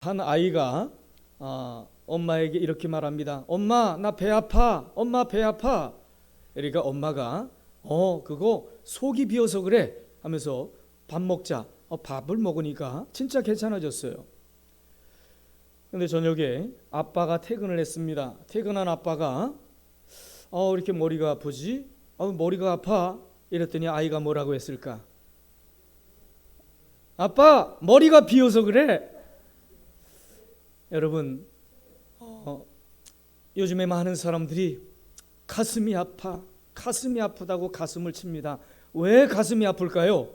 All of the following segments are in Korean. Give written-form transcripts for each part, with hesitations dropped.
한 아이가 엄마에게 이렇게 말합니다. 엄마, 나 배 아파. 엄마, 배 아파. 그러니까 엄마가 그거 속이 비어서 그래 하면서 밥 먹자. 밥을 먹으니까 진짜 괜찮아졌어요. 근데 저녁에 아빠가 퇴근을 했습니다. 퇴근한 아빠가 이렇게 머리가 아프지? 머리가 아파. 이랬더니 아이가 뭐라고 했을까? 아빠, 머리가 비어서 그래. 여러분, 요즘에 많은 사람들이 가슴이 아파, 가슴이 아프다고 가슴을 칩니다. 왜 가슴이 아플까요?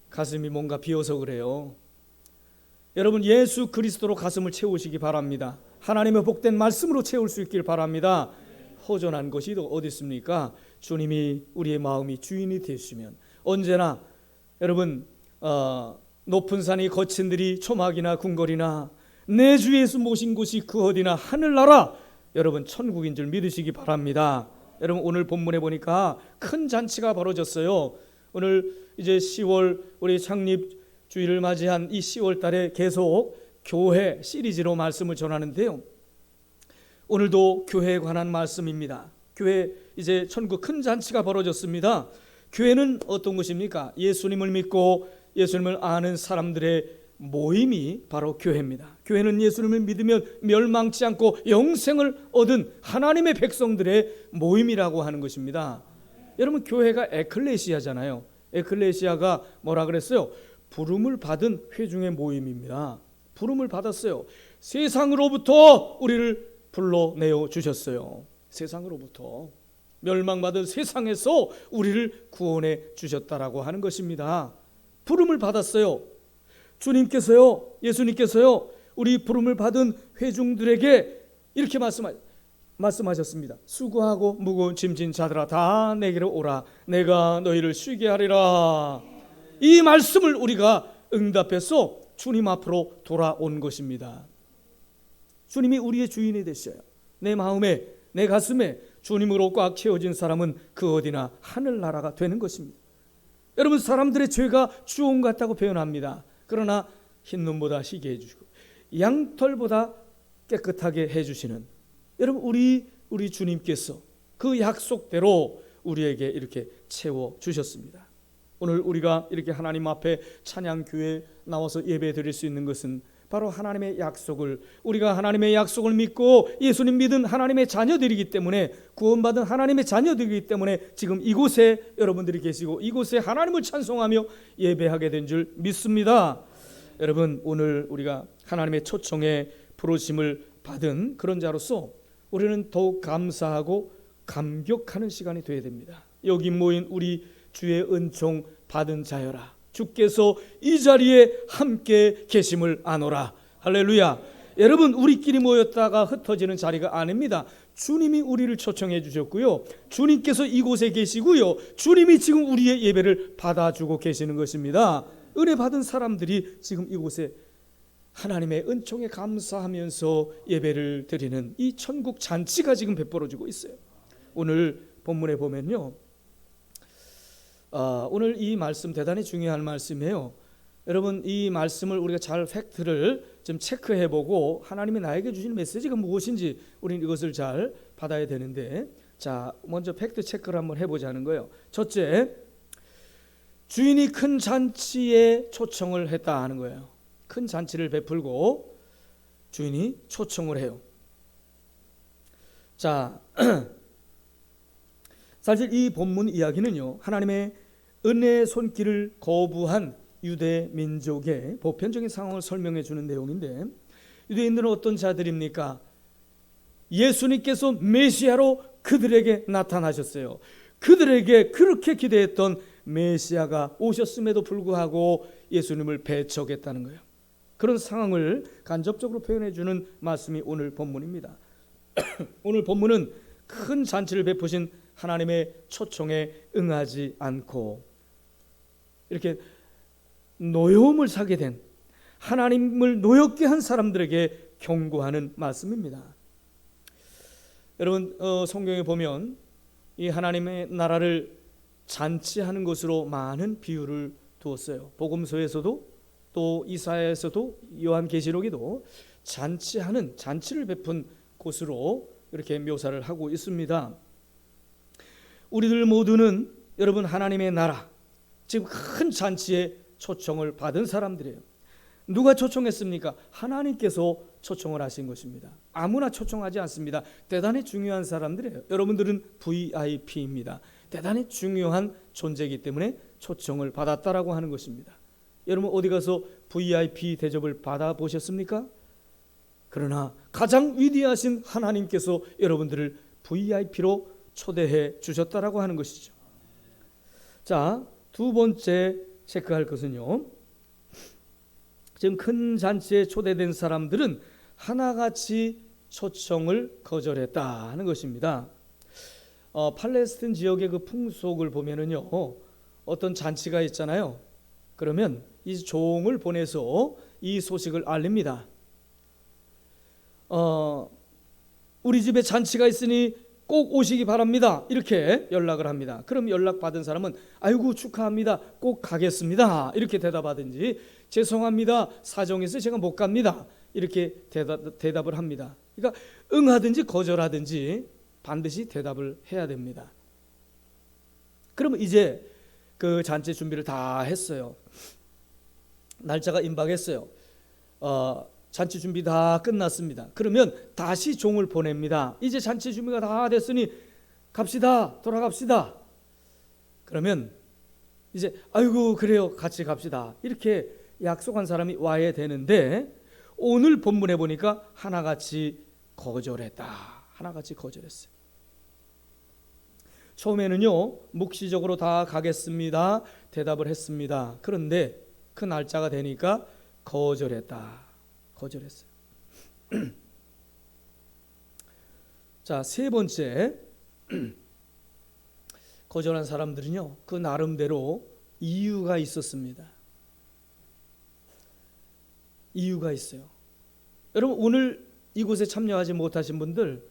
가슴이 뭔가 비어서 그래요. 여러분, 예수 그리스도로 가슴을 채우시기 바랍니다. 하나님의 복된 말씀으로 채울 수 있길 바랍니다. 허전한 것이 어디 있습니까? 주님이 우리의 마음이 주인이 되시면 언제나 여러분 높은 산이 거친 들이 초막이나 궁궐이나 내 주 예수 모신 곳이 그 어디나 하늘나라 여러분 천국인 줄 믿으시기 바랍니다. 여러분 오늘 본문에 보니까 큰 잔치가 벌어졌어요. 오늘 이제 10월 우리 창립 주일을 맞이한 이 10월 달에 계속 교회 시리즈로 말씀을 전하는데요. 오늘도 교회에 관한 말씀입니다. 교회 이제 천국 큰 잔치가 벌어졌습니다. 교회는 어떤 것입니까? 예수님을 믿고 예수님을 아는 사람들의 모임이 바로 교회입니다. 교회는 예수님을 믿으면 멸망치 않고 영생을 얻은 하나님의 백성들의 모임이라고 하는 것입니다. 여러분 교회가 에클레시아잖아요. 에클레시아가 뭐라 그랬어요? 부름을 받은 회중의 모임입니다. 부름을 받았어요. 세상으로부터 우리를 불러내어 주셨어요. 세상으로부터 멸망받은 세상에서 우리를 구원해 주셨다라고 하는 것입니다. 부름을 받았어요. 주님께서요, 예수님께서요, 우리 부름을 받은 회중들에게 이렇게 말씀하셨습니다. 수고하고 무거운 짐진 자들아 다 내게로 오라. 내가 너희를 쉬게 하리라. 이 말씀을 우리가 응답해서 주님 앞으로 돌아온 것입니다. 주님이 우리의 주인이 되셔요. 내 마음에 내 가슴에 주님으로 꽉 채워진 사람은 그 어디나 하늘나라가 되는 것입니다. 여러분 사람들의 죄가 주홍 같다고 표현합니다. 그러나 흰눈보다 희게 해주시고 양털보다 깨끗하게 해주시는 여러분 우리 주님께서 그 약속대로 우리에게 이렇게 채워주셨습니다. 오늘 우리가 이렇게 하나님 앞에 찬양교회에 나와서 예배 드릴 수 있는 것은 바로 하나님의 약속을 우리가 하나님의 약속을 믿고 예수님 믿은 하나님의 자녀들이기 때문에 구원받은 하나님의 자녀들이기 때문에 지금 이곳에 여러분들이 계시고 이곳에 하나님을 찬송하며 예배하게 된 줄 믿습니다. 여러분 오늘 우리가 하나님의 초청에 부르심을 받은 그런 자로서 우리는 더욱 감사하고 감격하는 시간이 되어야 됩니다. 여기 모인 우리 주의 은총 받은 자여라. 주께서 이 자리에 함께 계심을 아노라. 할렐루야. 여러분 우리끼리 모였다가 흩어지는 자리가 아닙니다. 주님이 우리를 초청해 주셨고요. 주님께서 이곳에 계시고요. 주님이 지금 우리의 예배를 받아주고 계시는 것입니다. 은혜 받은 사람들이 지금 이곳에 하나님의 은총에 감사하면서 예배를 드리는 이 천국 잔치가 지금 베풀어지고 있어요. 오늘 본문에 보면요. 오늘 이 말씀 대단히 중요한 말씀이에요. 여러분 이 말씀을 우리가 잘 팩트를 좀 체크해보고 하나님이 나에게 주신 메시지가 무엇인지 우리는 이것을 잘 받아야 되는데 자 먼저 팩트 체크를 한번 해보자는 거예요. 첫째, 주인이 큰 잔치에 초청을 했다 하는 거예요. 큰 잔치를 베풀고 주인이 초청을 해요. 자 사실 이 본문 이야기는요 하나님의 은혜의 손길을 거부한 유대 민족의 보편적인 상황을 설명해 주는 내용인데 유대인들은 어떤 자들입니까? 예수님께서 메시아로 그들에게 나타나셨어요. 그들에게 그렇게 기대했던 메시아가 오셨음에도 불구하고 예수님을 배척했다는 거예요. 그런 상황을 간접적으로 표현해 주는 말씀이 오늘 본문입니다. 오늘 본문은 큰 잔치를 베푸신 하나님의 초청에 응하지 않고 이렇게 노여움을 사게 된 하나님을 노엽게 한 사람들에게 경고하는 말씀입니다. 여러분 성경에 보면 이 하나님의 나라를 잔치하는 것으로 많은 비유를 두었어요. 복음서에서도 또 이사야에서도 요한계시록에도 잔치를 베푼 곳으로 이렇게 묘사를 하고 있습니다. 우리들 모두는 여러분 하나님의 나라, 지금 큰 잔치에 초청을 받은 사람들이에요. 누가 초청했습니까? 하나님께서 초청을 하신 것입니다. 아무나 초청하지 않습니다. 대단히 중요한 사람들이에요. 여러분들은 VIP입니다. 대단히 중요한 존재이기 때문에 초청을 받았다라고 하는 것입니다. 여러분 어디 가서 VIP 대접을 받아보셨습니까? 그러나 가장 위대하신 하나님께서 여러분들을 VIP로 초대해 주셨다라고 하는 것이죠. 자, 두 번째 체크할 것은요, 지금 큰 잔치에 초대된 사람들은 하나같이 초청을 거절했다 하는 것입니다. 팔레스틴 지역의 그 풍속을 보면은요, 어떤 잔치가 있잖아요. 그러면 이 종을 보내서 이 소식을 알립니다. 우리 집에 잔치가 있으니 꼭 오시기 바랍니다. 이렇게 연락을 합니다. 그럼 연락받은 사람은 아이고 축하합니다. 꼭 가겠습니다. 이렇게 대답하든지 죄송합니다. 사정이 있어서 제가 못 갑니다. 이렇게 대답을 합니다. 그러니까 응하든지 거절하든지 반드시 대답을 해야 됩니다. 그러면 이제 그 잔치 준비를 다 했어요. 날짜가 임박했어요. 잔치 준비 다 끝났습니다. 그러면 다시 종을 보냅니다. 이제 잔치 준비가 다 됐으니 갑시다. 돌아갑시다. 그러면 이제 아이고 그래요. 같이 갑시다. 이렇게 약속한 사람이 와야 되는데 오늘 본문에 보니까 하나같이 거절했다. 하나같이 거절했어요. 처음에는요, 묵시적으로 다 가겠습니다. 대답을 했습니다. 그런데 그 날짜가 되니까 거절했다. 거절했어요. 자, 세 번째, 거절한 사람들은요, 그 나름대로 이유가 있었습니다. 이유가 있어요. 여러분 오늘 이곳에 참여하지 못하신 분들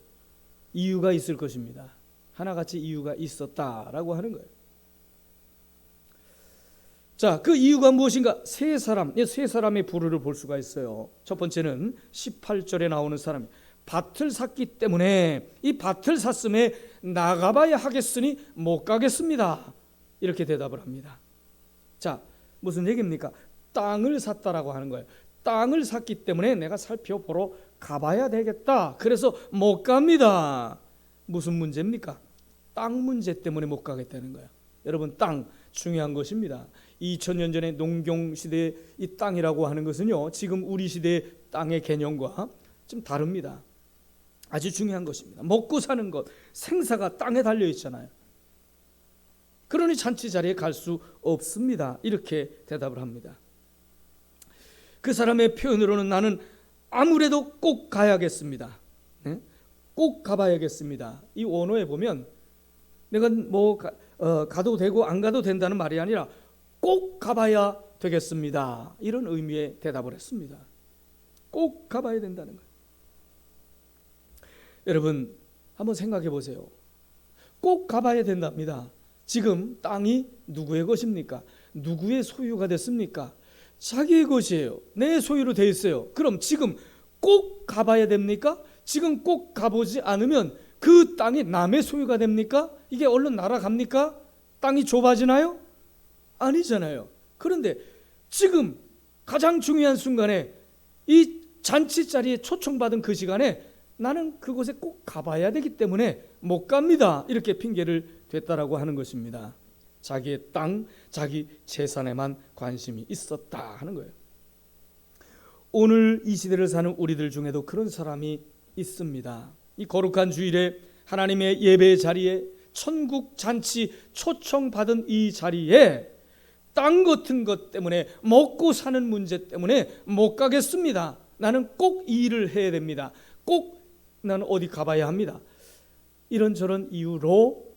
이유가 있을 것입니다. 하나같이 이유가 있었다라고 하는 거예요. 자, 그 이유가 무엇인가? 세 사람의 부류를 볼 수가 있어요. 첫 번째는 18절에 나오는 사람, 밭을 샀기 때문에 이 밭을 샀음에 나가봐야 하겠으니 못 가겠습니다. 이렇게 대답을 합니다. 자, 무슨 얘기입니까? 땅을 샀다라고 하는 거예요. 땅을 샀기 때문에 내가 살펴보러 가봐야 되겠다. 그래서 못 갑니다. 무슨 문제입니까? 땅 문제 때문에 못 가겠다는 거예요. 여러분 땅 중요한 것입니다. 2000년 전에 농경 시대의 이 땅이라고 하는 것은요, 지금 우리 시대의 땅의 개념과 좀 다릅니다. 아주 중요한 것입니다. 먹고 사는 것, 생사가 땅에 달려 있잖아요. 그러니 잔치 자리에 갈 수 없습니다. 이렇게 대답을 합니다. 그 사람의 표현으로는 나는 아무래도 꼭 가야겠습니다. 꼭 가봐야겠습니다. 이 원어에 보면 내가 가도 되고 안 가도 된다는 말이 아니라 꼭 가봐야 되겠습니다. 이런 의미의 대답을 했습니다. 꼭 가봐야 된다는 거예요. 여러분 한번 생각해 보세요. 꼭 가봐야 된답니다. 지금 땅이 누구의 것입니까? 누구의 소유가 됐습니까? 자기의 것이에요. 내 소유로 돼 있어요. 그럼 지금 꼭 가봐야 됩니까? 지금 꼭 가보지 않으면 그 땅이 남의 소유가 됩니까? 이게 얼른 날아갑니까? 땅이 좁아지나요? 아니잖아요. 그런데 지금 가장 중요한 순간에 이 잔치 자리에 초청받은 그 시간에 나는 그곳에 꼭 가봐야 되기 때문에 못 갑니다. 이렇게 핑계를 댔다라고 하는 것입니다. 자기의 땅, 자기 재산에만 관심이 있었다 하는 거예요. 오늘 이 시대를 사는 우리들 중에도 그런 사람이 있습니다. 이 거룩한 주일에 하나님의 예배 자리에 천국 잔치 초청받은 이 자리에 땅 같은 것 때문에 먹고 사는 문제 때문에 못 가겠습니다. 나는 꼭 이 일을 해야 됩니다. 꼭 나는 어디 가봐야 합니다. 이런저런 이유로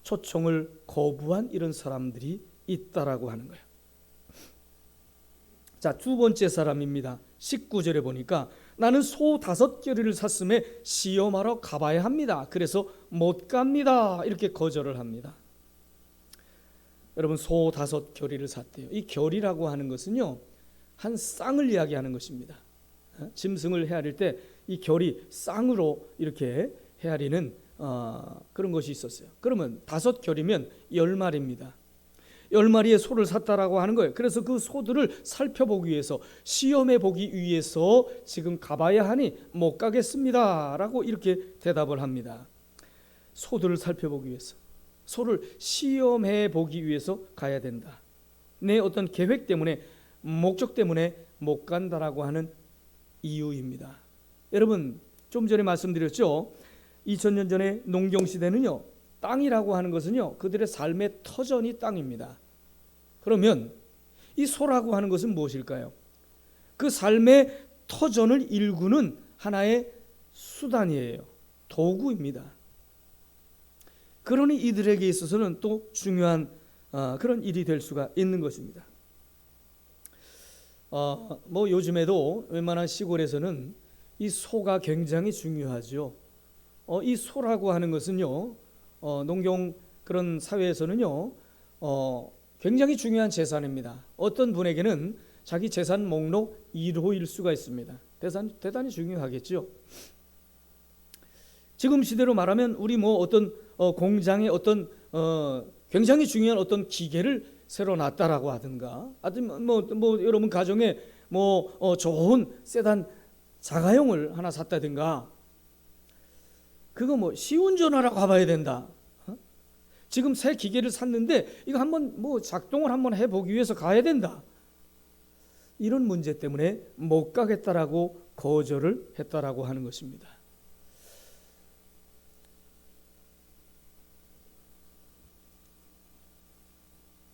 초청을 거부한 이런 사람들이 있다라고 하는 거예요. 자, 두 번째 사람입니다. 19절에 보니까 나는 소 5겨리를 샀음에 시험하러 가봐야 합니다. 그래서 못 갑니다. 이렇게 거절을 합니다. 여러분 소 5겨리를 샀대요. 이 겨리라고 하는 것은요, 한 쌍을 이야기하는 것입니다. 짐승을 헤아릴 때 이 결이 쌍으로 이렇게 헤아리는 그런 것이 있었어요. 그러면 5결이면 10마리입니다. 10마리의 소를 샀다라고 하는 거예요. 그래서 그 소들을 살펴보기 위해서, 시험해 보기 위해서 지금 가봐야 하니 못 가겠습니다 라고 이렇게 대답을 합니다. 소들을 살펴보기 위해서, 소를 시험해 보기 위해서 가야 된다. 내 어떤 계획 때문에, 목적 때문에 못 간다라고 하는 이유입니다. 여러분, 좀 전에 말씀드렸죠. 2000년 전에 농경시대는요, 땅이라고 하는 것은요, 그들의 삶의 터전이 땅입니다. 그러면 이 소라고 하는 것은 무엇일까요? 그 삶의 터전을 일구는 하나의 수단이에요. 도구입니다. 그러니 이들에게 있어서는 또 중요한 그런 일이 될 수가 있는 것입니다. 뭐 요즘에도 웬만한 시골에서는 이 소가 굉장히 중요하죠. 이 소라고 하는 것은요, 농경 그런 사회에서는요, 굉장히 중요한 재산입니다. 어떤 분에게는 자기 재산 목록 1호일 수가 있습니다. 대단히 중요하겠죠. 지금 시대로 말하면 우리 뭐 어떤 공장에 어떤 굉장히 중요한 어떤 기계를 새로 놨다라고 하든가, 하여튼 뭐 여러분 가정에 뭐 좋은 세단 자가용을 하나 샀다든가, 그거 뭐 시운전하러 가봐야 된다. 지금 새 기계를 샀는데 이거 한번 뭐 작동을 한번 해보기 위해서 가야 된다. 이런 문제 때문에 못 가겠다라고 거절을 했다라고 하는 것입니다.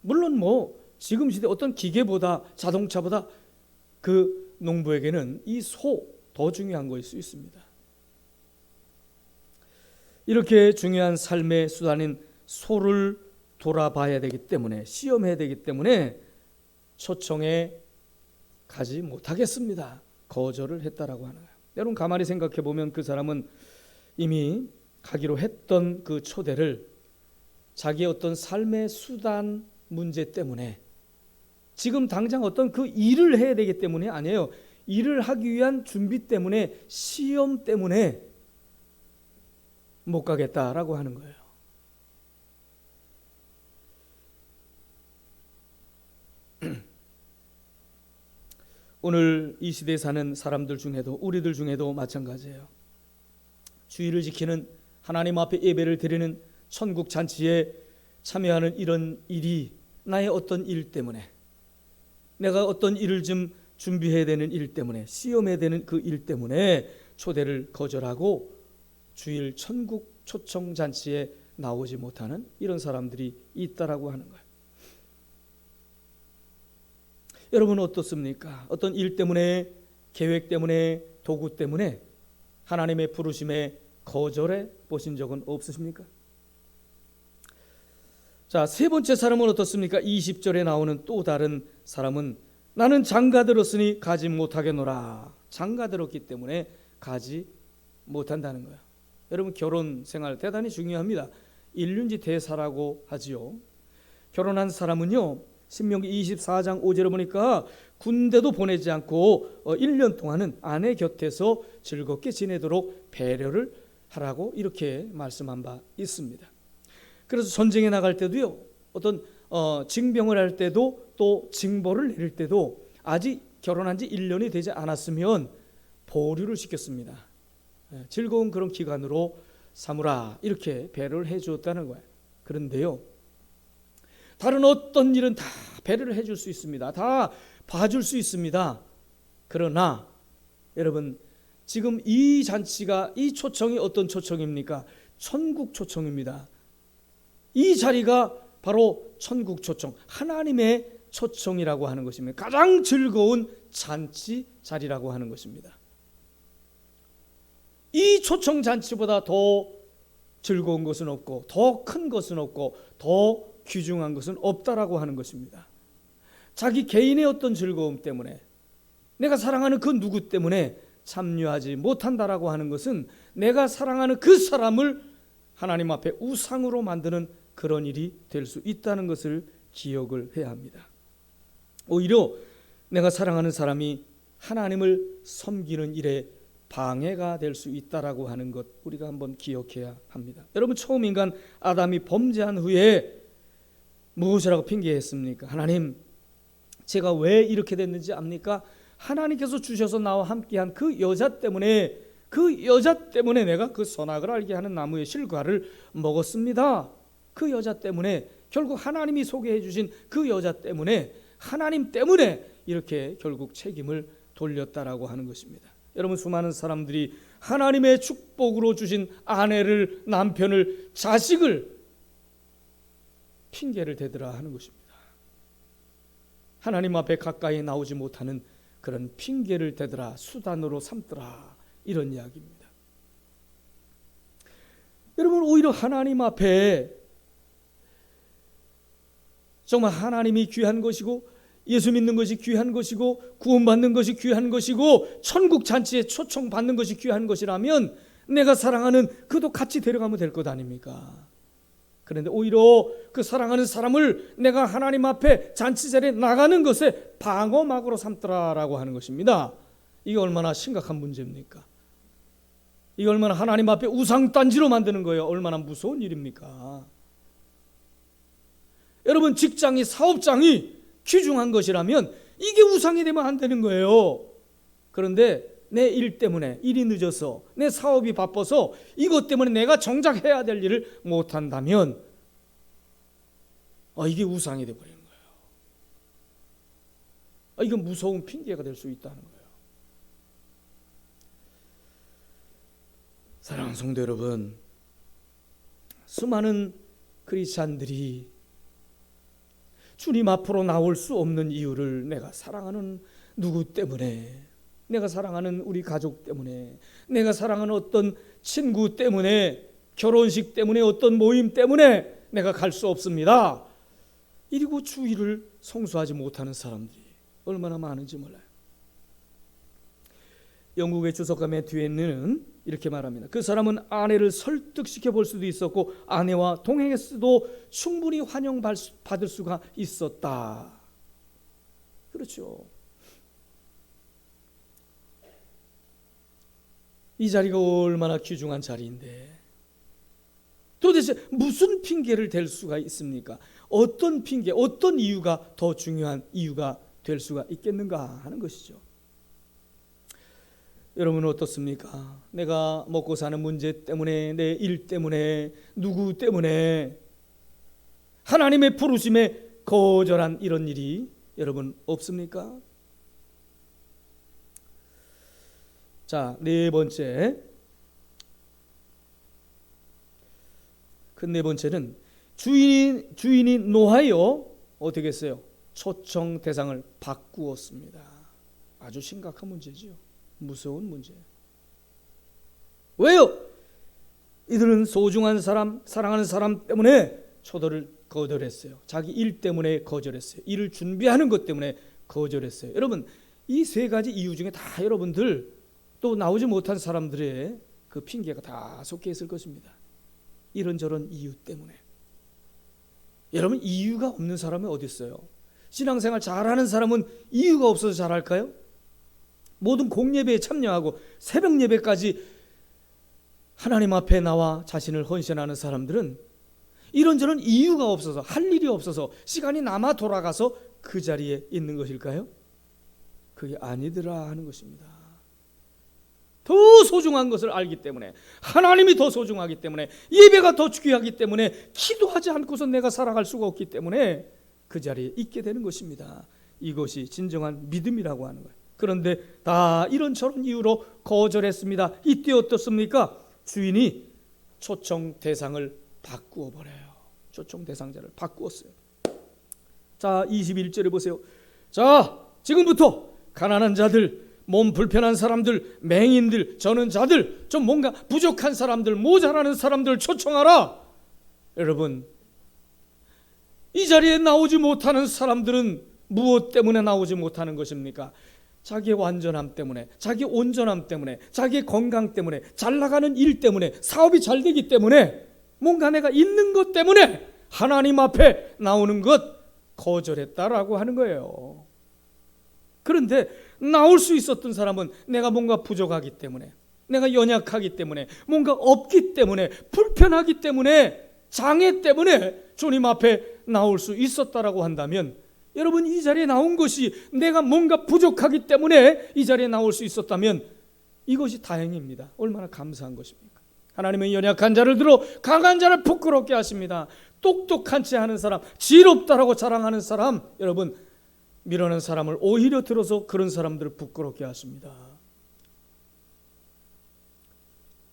물론 뭐 지금 시대 어떤 기계보다, 자동차보다 그 농부에게는 이 소 더 중요한 것일 수 있습니다. 이렇게 중요한 삶의 수단인 소를 돌아봐야 되기 때문에, 시험해야 되기 때문에 초청에 가지 못하겠습니다. 거절을 했다라고 하는 거예요. 여러분 가만히 생각해 보면 그 사람은 이미 가기로 했던 그 초대를 자기의 어떤 삶의 수단 문제 때문에, 지금 당장 어떤 그 일을 해야 되기 때문이 아니에요. 일을 하기 위한 준비 때문에, 시험 때문에 못 가겠다라고 하는 거예요. 오늘 이 시대에 사는 사람들 중에도, 우리들 중에도 마찬가지예요. 주의를 지키는, 하나님 앞에 예배를 드리는 천국 잔치에 참여하는 이런 일이 나의 어떤 일 때문에, 내가 어떤 일을 좀 준비해야 되는 일 때문에, 시험해야 되는 그 일 때문에 초대를 거절하고 주일 천국 초청 잔치에 나오지 못하는 이런 사람들이 있다라고 하는 거예요. 여러분은 어떻습니까? 어떤 일 때문에, 계획 때문에, 도구 때문에 하나님의 부르심에 거절해 보신 적은 없으십니까? 자, 세 번째 사람은 어떻습니까? 20절에 나오는 또 다른 사람은 나는 장가들었으니 가지 못하겠노라. 장가들었기 때문에 가지 못한다는 거예요. 여러분 결혼 생활 대단히 중요합니다. 일륜지 대사라고 하지요. 결혼한 사람은요, 신명기 24장 5절에 보니까 군대도 보내지 않고 1년 동안은 아내 곁에서 즐겁게 지내도록 배려를 하라고 이렇게 말씀한 바 있습니다. 그래서 전쟁에 나갈 때도요, 어떤 징병을 할 때도, 또 징벌을 내릴 때도 아직 결혼한 지 1년이 되지 않았으면 보류를 시켰습니다. 즐거운 그런 기간으로 삼으라, 이렇게 배려를 해 주었다는 거예요. 그런데요, 다른 어떤 일은 다 배려를 해 줄 수 있습니다. 다 봐줄 수 있습니다. 그러나 여러분, 지금 이 잔치가, 이 초청이 어떤 초청입니까? 천국 초청입니다. 이 자리가 바로 천국 초청, 하나님의 초청이라고 하는 것입니다. 가장 즐거운 잔치 자리라고 하는 것입니다. 이 초청 잔치보다 더 즐거운 것은 없고, 더 큰 것은 없고, 더 귀중한 것은 없다라고 하는 것입니다. 자기 개인의 어떤 즐거움 때문에, 내가 사랑하는 그 누구 때문에 참여하지 못한다라고 하는 것은 내가 사랑하는 그 사람을 하나님 앞에 우상으로 만드는 그런 일이 될 수 있다는 것을 기억을 해야 합니다. 오히려 내가 사랑하는 사람이 하나님을 섬기는 일에 방해가 될 수 있다라고 하는 것 우리가 한번 기억해야 합니다. 여러분, 처음 인간 아담이 범죄한 후에 무엇이라고 핑계했습니까? 하나님, 제가 왜 이렇게 됐는지 압니까? 하나님께서 주셔서 나와 함께한 그 여자 때문에 내가 그 선악을 알게 하는 나무의 실과를 먹었습니다. 그 여자 때문에, 결국 하나님이 소개해 주신 그 여자 때문에, 하나님 때문에 이렇게 결국 책임을 돌렸다라고 하는 것입니다. 여러분, 수많은 사람들이 하나님의 축복으로 주신 아내를, 남편을, 자식을 핑계를 대더라 하는 것입니다. 하나님 앞에 가까이 나오지 못하는 그런 핑계를 대더라, 수단으로 삼더라, 이런 이야기입니다. 여러분, 오히려 하나님 앞에 정말 하나님이 귀한 것이고, 예수 믿는 것이 귀한 것이고, 구원받는 것이 귀한 것이고, 천국 잔치에 초청받는 것이 귀한 것이라면 내가 사랑하는 그도 같이 데려가면 될 것 아닙니까? 그런데 오히려 그 사랑하는 사람을 내가 하나님 앞에 잔치 자리에 나가는 것에 방어막으로 삼더라라고 하는 것입니다. 이게 얼마나 심각한 문제입니까? 이게 얼마나 하나님 앞에 우상단지로 만드는 거예요. 얼마나 무서운 일입니까? 여러분, 직장이, 사업장이 귀중한 것이라면 이게 우상이 되면 안 되는 거예요. 그런데 내 일 때문에, 일이 늦어서, 내 사업이 바빠서 이것 때문에 내가 정작 해야 될 일을 못한다면 이게 우상이 되어버리는 거예요. 이건 무서운 핑계가 될 수 있다는 거예요. 사랑하는 성도 여러분, 수많은 크리스찬들이 주님 앞으로 나올 수 없는 이유를 내가 사랑하는 누구 때문에, 내가 사랑하는 우리 가족 때문에, 내가 사랑하는 어떤 친구 때문에, 결혼식 때문에, 어떤 모임 때문에 내가 갈 수 없습니다, 이리고 주일을 성수하지 못하는 사람들이 얼마나 많은지 몰라요. 영국의 주석가 매튜에는 이렇게 말합니다. 그 사람은 아내를 설득시켜 볼 수도 있었고 아내와 동행했어도 충분히 환영받을 수가 있었다. 그렇죠. 이 자리가 얼마나 귀중한 자리인데 도대체 무슨 핑계를 댈 수가 있습니까? 어떤 핑계, 어떤 이유가 더 중요한 이유가 될 수가 있겠는가 하는 것이죠. 여러분은 어떻습니까? 내가 먹고 사는 문제 때문에, 내 일 때문에, 누구 때문에 하나님의 부르심에 거절한 이런 일이 여러분 없습니까? 자, 네 번째, 그 네 번째는 주인이 노하여 어떻게 했어요? 초청 대상을 바꾸었습니다. 아주 심각한 문제지요. 무서운 문제예요. 왜요? 이들은 소중한 사람, 사랑하는 사람 때문에 초대를 거절했어요. 자기 일 때문에 거절했어요. 일을 준비하는 것 때문에 거절했어요. 여러분, 이 세 가지 이유 중에 다 여러분들 또 나오지 못한 사람들의 그 핑계가 다 섞여 있을 것입니다. 이런저런 이유 때문에. 여러분, 이유가 없는 사람이 어디 있어요? 신앙생활 잘하는 사람은 이유가 없어서 잘할까요? 모든 공예배에 참여하고 새벽 예배까지 하나님 앞에 나와 자신을 헌신하는 사람들은 이런저런 이유가 없어서, 할 일이 없어서 시간이 남아 돌아가서 그 자리에 있는 것일까요? 그게 아니더라 하는 것입니다. 더 소중한 것을 알기 때문에, 하나님이 더 소중하기 때문에, 예배가 더 귀하기 때문에, 기도하지 않고서 내가 살아갈 수가 없기 때문에 그 자리에 있게 되는 것입니다. 이것이 진정한 믿음이라고 하는 거예요. 그런데 다 이런저런 이유로 거절했습니다. 이때 어떻습니까? 주인이 초청 대상을 바꾸어 버려요. 초청 대상자를 바꾸었어요. 자, 21절에 보세요. 자, 지금부터 가난한 자들, 몸 불편한 사람들, 맹인들, 저는 자들, 좀 뭔가 부족한 사람들, 모자라는 사람들 초청하라. 여러분, 이 자리에 나오지 못하는 사람들은 무엇 때문에 나오지 못하는 것입니까? 자기의 완전함 때문에, 자기 온전함 때문에, 자기의 건강 때문에, 잘 나가는 일 때문에, 사업이 잘 되기 때문에, 뭔가 내가 있는 것 때문에 하나님 앞에 나오는 것 거절했다라고 하는 거예요. 그런데 나올 수 있었던 사람은 내가 뭔가 부족하기 때문에, 내가 연약하기 때문에, 뭔가 없기 때문에, 불편하기 때문에, 장애 때문에 주님 앞에 나올 수 있었다라고 한다면, 여러분 이 자리에 나온 것이 내가 뭔가 부족하기 때문에 이 자리에 나올 수 있었다면 이것이 다행입니다. 얼마나 감사한 것입니까? 하나님은 연약한 자를 들어 강한 자를 부끄럽게 하십니다. 똑똑한 체 하는 사람, 지혜롭다라고 자랑하는 사람, 여러분 밀어낸 사람을 오히려 들어서 그런 사람들을 부끄럽게 하십니다.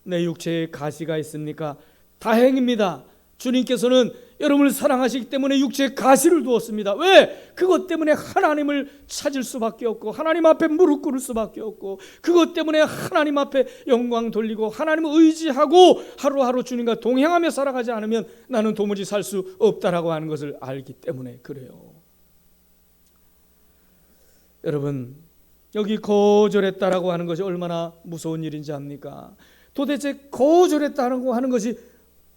내 육체에 가시가 있습니까? 다행입니다. 주님께서는 여러분을 사랑하시기 때문에 육체에 가시를 두었습니다. 왜? 그것 때문에 하나님을 찾을 수밖에 없고, 하나님 앞에 무릎 꿇을 수밖에 없고, 그것 때문에 하나님 앞에 영광 돌리고 하나님을 의지하고 하루하루 주님과 동행하며 살아가지 않으면 나는 도무지 살 수 없다라고 하는 것을 알기 때문에 그래요. 여러분, 여기 거절했다라고 하는 것이 얼마나 무서운 일인지 압니까? 도대체 거절했다라고 하는 것이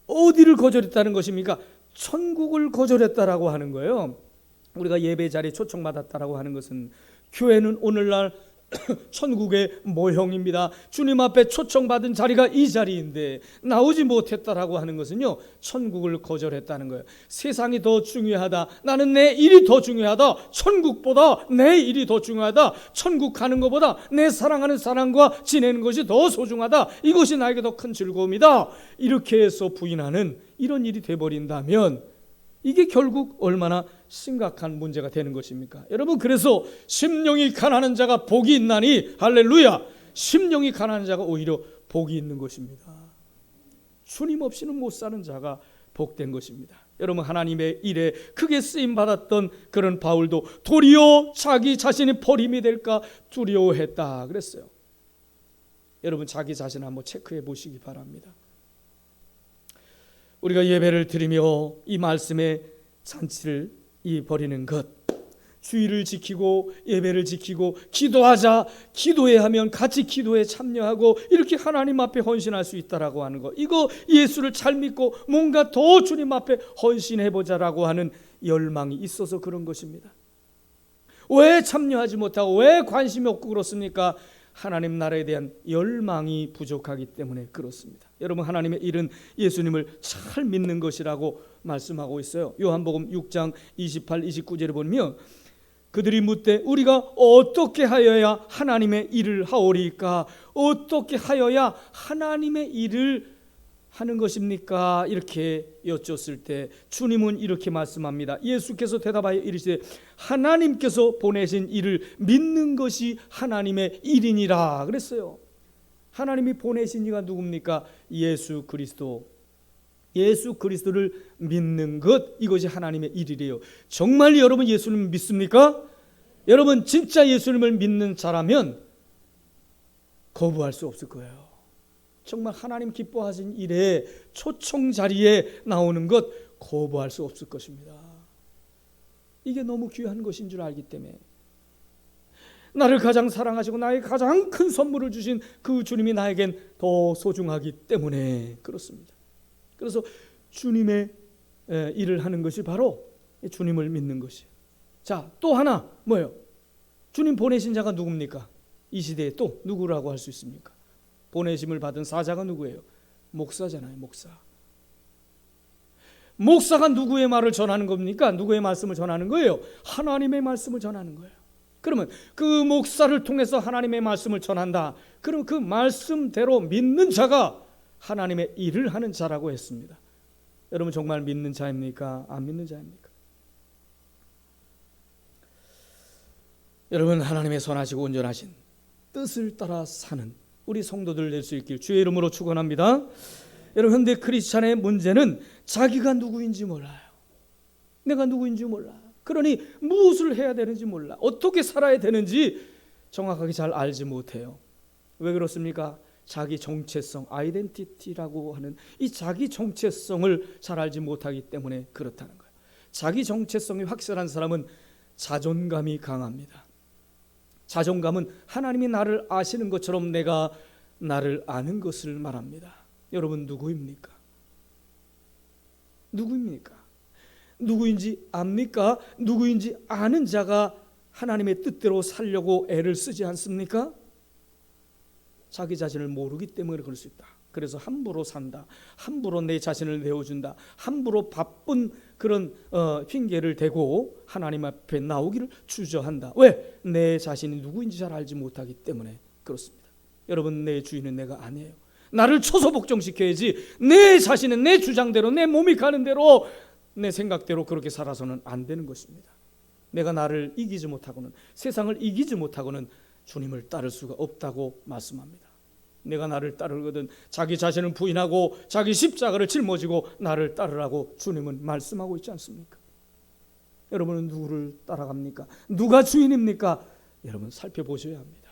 어디를 거절했다는 것입니까? 천국을 거절했다라고 하는 거예요. 우리가 예배 자리에 초청받았다라고 하는 것은, 교회는 오늘날 천국의 모형입니다. 주님 앞에 초청받은 자리가 이 자리인데 나오지 못했다라고 하는 것은요, 천국을 거절했다는 거예요. 세상이 더 중요하다, 나는 내 일이 더 중요하다, 천국보다 내 일이 더 중요하다, 천국 가는 것보다 내 사랑하는 사람과 지내는 것이 더 소중하다, 이것이 나에게 더 큰 즐거움이다, 이렇게 해서 부인하는 이런 일이 돼버린다면 이게 결국 얼마나 심각한 문제가 되는 것입니까? 여러분, 그래서 심령이 가난한 자가 복이 있나니, 할렐루야, 심령이 가난한 자가 오히려 복이 있는 것입니다. 주님 없이는 못 사는 자가 복된 것입니다. 여러분, 하나님의 일에 크게 쓰임받았던 그런 바울도 도리어 자기 자신이 버림이 될까 두려워했다 그랬어요. 여러분, 자기 자신 한번 체크해 보시기 바랍니다. 우리가 예배를 드리며 이 말씀의 잔치를 버리는 것, 주의를 지키고 예배를 지키고 기도하자, 기도해야 하면 같이 기도에 참여하고 이렇게 하나님 앞에 헌신할 수 있다라고 하는 것, 이거 예수를 잘 믿고 뭔가 더 주님 앞에 헌신해보자라고 하는 열망이 있어서 그런 것입니다. 왜 참여하지 못하고 왜 관심이 없고 그렇습니까? 하나님 나라에 대한 열망이 부족하기 때문에 그렇습니다. 여러분, 하나님의 일은 예수님을 잘 믿는 것이라고 말씀하고 있어요. 요한복음 6장 28, 29절에 보면 그들이 묻되 우리가 어떻게 하여야 하나님의 일을 하오리까? 어떻게 하여야 하나님의 일을 하는 것입니까? 이렇게 여쭈었을 때 주님은 이렇게 말씀합니다. 예수께서 대답하여 이르시되 하나님께서 보내신 일을 믿는 것이 하나님의 일이니라 그랬어요. 하나님이 보내신 이가 누굽니까? 예수 그리스도. 예수 그리스도를 믿는 것, 이것이 하나님의 일이래요. 정말 여러분 예수님을 믿습니까? 여러분 진짜 예수님을 믿는 자라면 거부할 수 없을 거예요. 정말 하나님 기뻐하신 일에 초청 자리에 나오는 것 거부할 수 없을 것입니다. 이게 너무 귀한 것인 줄 알기 때문에, 나를 가장 사랑하시고 나에게 가장 큰 선물을 주신 그 주님이 나에겐 더 소중하기 때문에 그렇습니다. 그래서 주님의 일을 하는 것이 바로 주님을 믿는 것이에요. 자, 또 하나 뭐예요? 주님 보내신 자가 누굽니까? 이 시대에 또 누구라고 할 수 있습니까? 보내심을 받은 사자가 누구예요? 목사잖아요. 목사. 목사가 누구의 말을 전하는 겁니까? 누구의 말씀을 전하는 거예요? 하나님의 말씀을 전하는 거예요. 그러면 그 목사를 통해서 하나님의 말씀을 전한다. 그럼 그 말씀대로 믿는 자가 하나님의 일을 하는 자라고 했습니다. 여러분 정말 믿는 자입니까? 안 믿는 자입니까? 여러분, 하나님의 선하시고 온전하신 뜻을 따라 사는 우리 성도들 될 수 있길 주의 이름으로 축원합니다. 여러분, 현대 크리스찬의 문제는 자기가 누구인지 몰라요. 내가 누구인지 몰라. 그러니 무엇을 해야 되는지 몰라. 어떻게 살아야 되는지 정확하게 잘 알지 못해요. 왜 그렇습니까? 자기 정체성, 아이덴티티라고 하는 이 자기 정체성을 잘 알지 못하기 때문에 그렇다는 거예요. 자기 정체성이 확실한 사람은 자존감이 강합니다. 자존감은 하나님이 나를 아시는 것처럼 내가 나를 아는 것을 말합니다. 여러분 누구입니까? 누구입니까? 누구인지 압니까? 누구인지 아는 자가 하나님의 뜻대로 살려고 애를 쓰지 않습니까? 자기 자신을 모르기 때문에 그럴 수 있다. 그래서 함부로 산다, 함부로 내 자신을 내어준다, 함부로 바쁜 그런 핑계를 대고 하나님 앞에 나오기를 주저한다. 왜? 내 자신이 누구인지 잘 알지 못하기 때문에 그렇습니다. 여러분, 내 주인은 내가 아니에요. 나를 초소복종시켜야지 내 자신은 내 주장대로, 내 몸이 가는 대로, 내 생각대로 그렇게 살아서는 안 되는 것입니다. 내가 나를 이기지 못하고는, 세상을 이기지 못하고는 주님을 따를 수가 없다고 말씀합니다. 내가 나를 따르거든 자기 자신을 부인하고 자기 십자가를 짊어지고 나를 따르라고 주님은 말씀하고 있지 않습니까? 여러분은 누구를 따라갑니까? 누가 주인입니까? 여러분 살펴보셔야 합니다.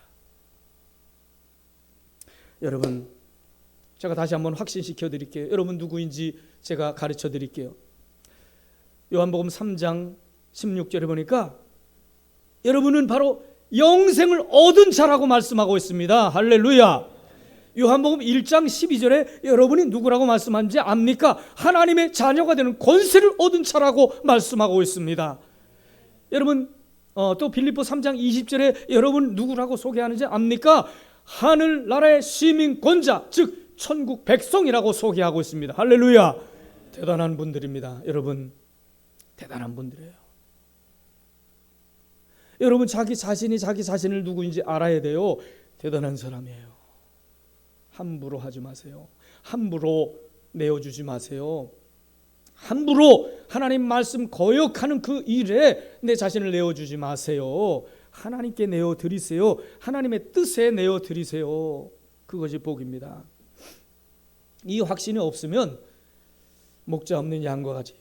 여러분, 제가 다시 한번 확신시켜 드릴게요. 여러분 누구인지 제가 가르쳐 드릴게요. 요한복음 3장 16절에 보니까 여러분은 바로 영생을 얻은 자라고 말씀하고 있습니다. 할렐루야. 요한복음 1장 12절에 여러분이 누구라고 말씀하는지 압니까? 하나님의 자녀가 되는 권세를 얻은 자라고 말씀하고 있습니다. 여러분 또 빌립보 3장 20절에 여러분 누구라고 소개하는지 압니까? 하늘나라의 시민권자, 즉 천국 백성이라고 소개하고 있습니다. 할렐루야. 대단한 분들입니다. 여러분 대단한 분들이에요. 여러분 자기 자신을 누구인지 알아야 돼요. 대단한 사람이에요. 함부로 하지 마세요. 함부로 내어주지 마세요. 함부로 하나님 말씀 거역하는 그 일에 내 자신을 내어주지 마세요. 하나님께 내어드리세요. 하나님의 뜻에 내어드리세요. 그것이 복입니다. 이 확신이 없으면 목자 없는 양과 같이,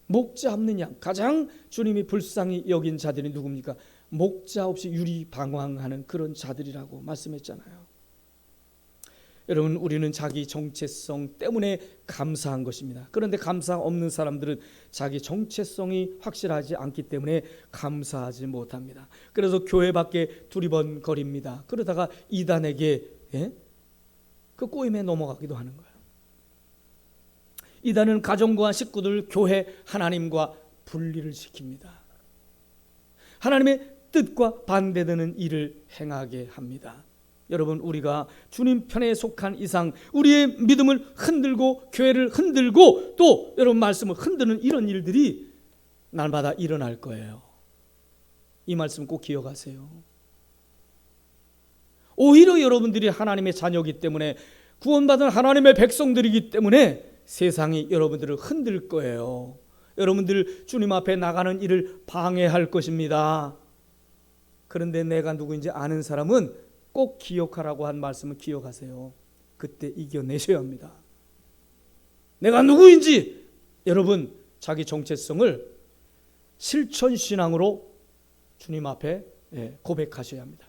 목자 없는 양, 가장 주님이 불쌍히 여긴 자들이 누굽니까? 목자 없이 유리방황하는 그런 자들이라고 말씀했잖아요. 여러분 우리는 자기 정체성 때문에 감사한 것입니다. 그런데 감사 없는 사람들은 자기 정체성이 확실하지 않기 때문에 감사하지 못합니다. 그래서 교회 밖에 두리번거립니다. 그러다가 이단에게 그 꼬임에 넘어가기도 하는 거예요. 이단은 가정과 식구들, 교회, 하나님과 분리를 시킵니다. 하나님의 뜻과 반대되는 일을 행하게 합니다. 여러분 우리가 주님 편에 속한 이상 우리의 믿음을 흔들고 교회를 흔들고 또 여러분 말씀을 흔드는 이런 일들이 날마다 일어날 거예요. 이 말씀 꼭 기억하세요. 오히려 여러분들이 하나님의 자녀이기 때문에, 구원받은 하나님의 백성들이기 때문에 세상이 여러분들을 흔들 거예요. 여러분들 주님 앞에 나가는 일을 방해할 것입니다. 그런데 내가 누구인지 아는 사람은 꼭 기억하라고 한 말씀을 기억하세요. 그때 이겨내셔야 합니다. 내가 누구인지 여러분 자기 정체성을 실천신앙으로 주님 앞에 고백하셔야 합니다.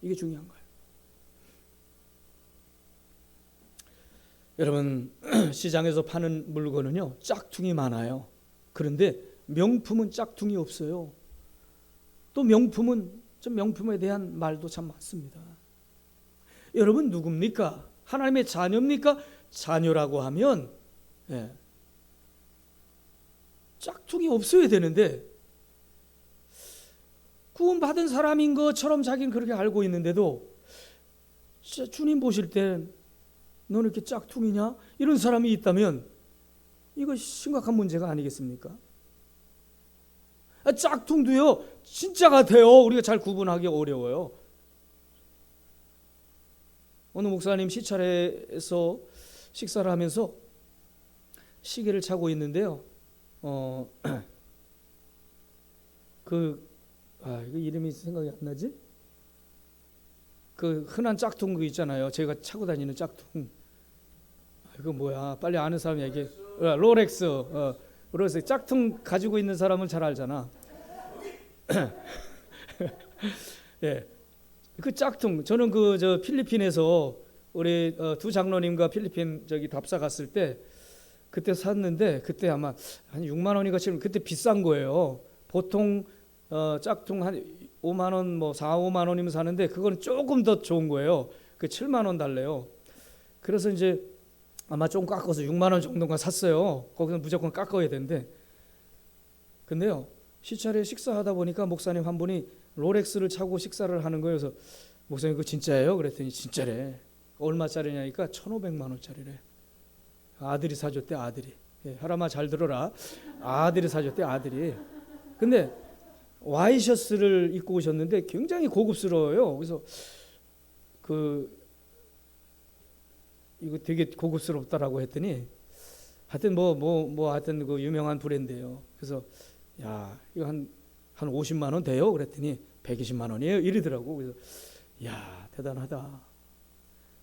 이게 중요한 거예요. 여러분 시장에서 파는 물건은요 짝퉁이 많아요. 그런데 명품은 짝퉁이 없어요. 또 명품에 대한 말도 참 많습니다. 여러분 누굽니까? 하나님의 자녀입니까? 자녀라고 하면 짝퉁이 없어야 되는데 구원받은 사람인 것처럼 자기는 그렇게 알고 있는데도 주님 보실 때 너는 이렇게 짝퉁이냐? 이런 사람이 있다면 이거 심각한 문제가 아니겠습니까? 짝퉁도요 진짜 같아요. 우리가 잘 구분하기 어려워요. 어느 목사님 시차례에서 식사를 하면서 시계를 차고 있는데요. 이거 이름이 생각이 안 나지? 그 흔한 짝퉁 그 있잖아요. 제가 차고 다니는 짝퉁. 이거 뭐야? 빨리 아는 사람 얘기해. 롤렉스. 롤렉스 짝퉁 가지고 있는 사람은 잘 알잖아. 예, 그 짝퉁. 저는 저 필리핀에서 우리 두 장로님과 필리핀 답사 갔을 때 그때 샀는데 그때 아마 한 6만 원인가 7만 원. 그때 비싼 거예요. 보통 짝퉁 한 5만 원, 뭐 4, 5만 원이면 사는데 그거는 조금 더 좋은 거예요. 그 7만 원 달래요. 그래서 이제 아마 좀 깎아서 6만 원 정도가 샀어요. 거기서 무조건 깎아야 되는데 근데요, 시차례 식사하다 보니까 목사님 한 분이 롤렉스를 차고 식사를 하는 거예요. 그래서 목사님 그거 진짜예요? 그랬더니 진짜래. 얼마짜리냐니까 1,500만 원짜리래. 아들이 사줬대, 아들이. 예, 하람아 잘 들어라. 아들이 사줬대, 아들이. 근데 와이셔츠를 입고 오셨는데 굉장히 고급스러워요. 그래서 이거 되게 고급스럽다라고 했더니 하여튼 하여튼 그 유명한 브랜드예요. 그래서 야, 이거 한 50만 원 돼요? 그랬더니 120만 원이에요. 이러더라고. 그래서 야, 대단하다.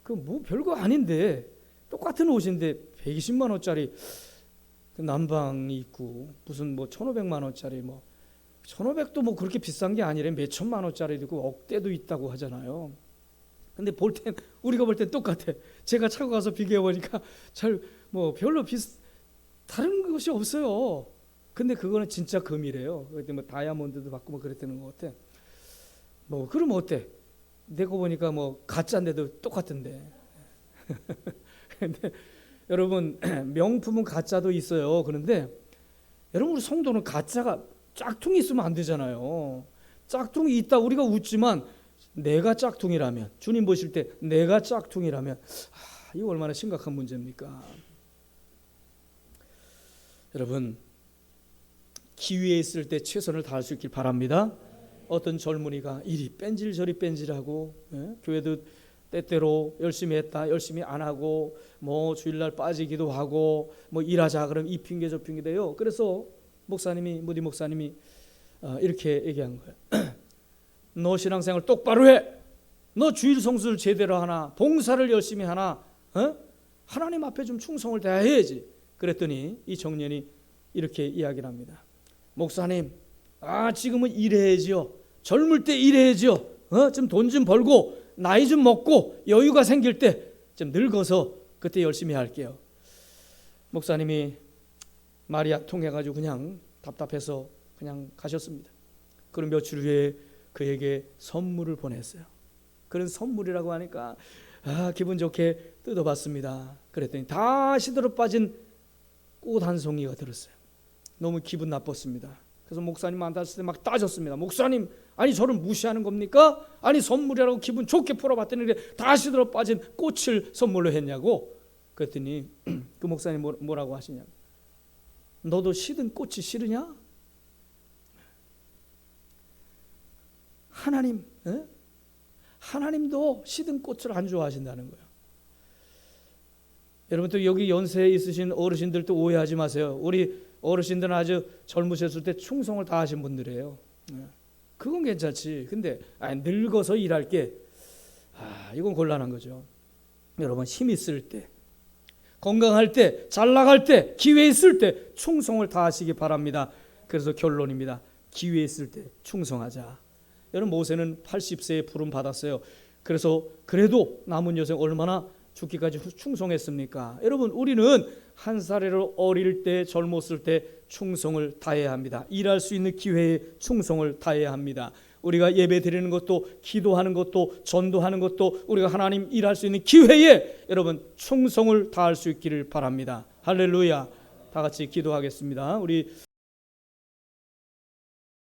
그 뭐 별거 아닌데 똑같은 옷인데 120만 원짜리 난방이 있고 무슨 뭐 1,500만 원짜리 1,500도 뭐 그렇게 비싼 게 아니래. 몇 천만 원짜리도 있고 억대도 있다고 하잖아요. 근데 우리가 볼 땐 똑같아. 제가 차고 가서 비교해 보니까 잘 별로 다른 것이 없어요. 근데 그거는 진짜 금이래요. 그때 다이아몬드도 받고 그랬다는 것 같아. 그럼 어때? 내거 보니까 가짜인데도 똑같은데. 근데 여러분, 명품은 가짜도 있어요. 그런데 여러분, 우리 성도는 가짜가 짝퉁이 있으면 안 되잖아요. 짝퉁이 있다 우리가 웃지만 내가 짝퉁이라면, 주님 보실 때 내가 짝퉁이라면 이거 얼마나 심각한 문제입니까? 여러분, 기회에 있을 때 최선을 다할 수 있길 바랍니다. 어떤 젊은이가 이리 뺀질 저리 뺀질하고, 교회도 때때로 열심히 했다 열심히 안 하고 주일날 빠지기도 하고 일하자 그럼 이 핑계 저 핑계 돼요. 그래서 무디 목사님이 이렇게 얘기한 거예요. 너 신앙생활 똑바로 해. 너 주일 성수를 제대로 하나, 봉사를 열심히 하나, 하나님 앞에 좀 충성을 다해야지. 그랬더니 이 청년이 이렇게 이야기를 합니다. 목사님, 지금은 일해야지요. 젊을 때 일해야지요. 좀 돈 좀 벌고 나이 좀 먹고 여유가 생길 때 좀 늙어서 그때 열심히 할게요. 목사님이 말이 통해가지고 그냥 답답해서 그냥 가셨습니다. 그럼 며칠 후에 그에게 선물을 보냈어요. 그런 선물이라고 하니까 기분 좋게 뜯어봤습니다. 그랬더니 다 시들어 빠진 꽃 한 송이가 들었어요. 너무 기분 나빴습니다. 그래서 목사님 만났을 때 막 따졌습니다. 목사님, 아니 저를 무시하는 겁니까? 아니 선물이라고 기분 좋게 풀어봤더니 다 시들어 빠진 꽃을 선물로 했냐고. 그랬더니 그 목사님 뭐라고 하시냐? 너도 시든 꽃이 싫으냐? 하나님도 시든 꽃을 안 좋아하신다는 거예요. 여러분, 또 여기 연세에 있으신 어르신들도 오해하지 마세요. 우리 어르신들은 아주 젊으셨을 때 충성을 다하신 분들이에요. 그건 괜찮지. 근데 늙어서 일할 게 이건 곤란한 거죠. 여러분, 힘 있을 때, 건강할 때, 잘 나갈 때, 기회 있을 때 충성을 다하시기 바랍니다. 그래서 결론입니다. 기회 있을 때 충성하자. 여러분, 모세는 80세에 부름 받았어요. 그래서 그래도 남은 여생 얼마나 죽기까지 충성했습니까? 여러분, 우리는 한 살에로 어릴 때, 젊었을 때 충성을 다해야 합니다. 일할 수 있는 기회에 충성을 다해야 합니다. 우리가 예배 드리는 것도, 기도하는 것도, 전도하는 것도 우리가 하나님 일할 수 있는 기회에 여러분 충성을 다할 수 있기를 바랍니다. 할렐루야. 다 같이 기도하겠습니다. 우리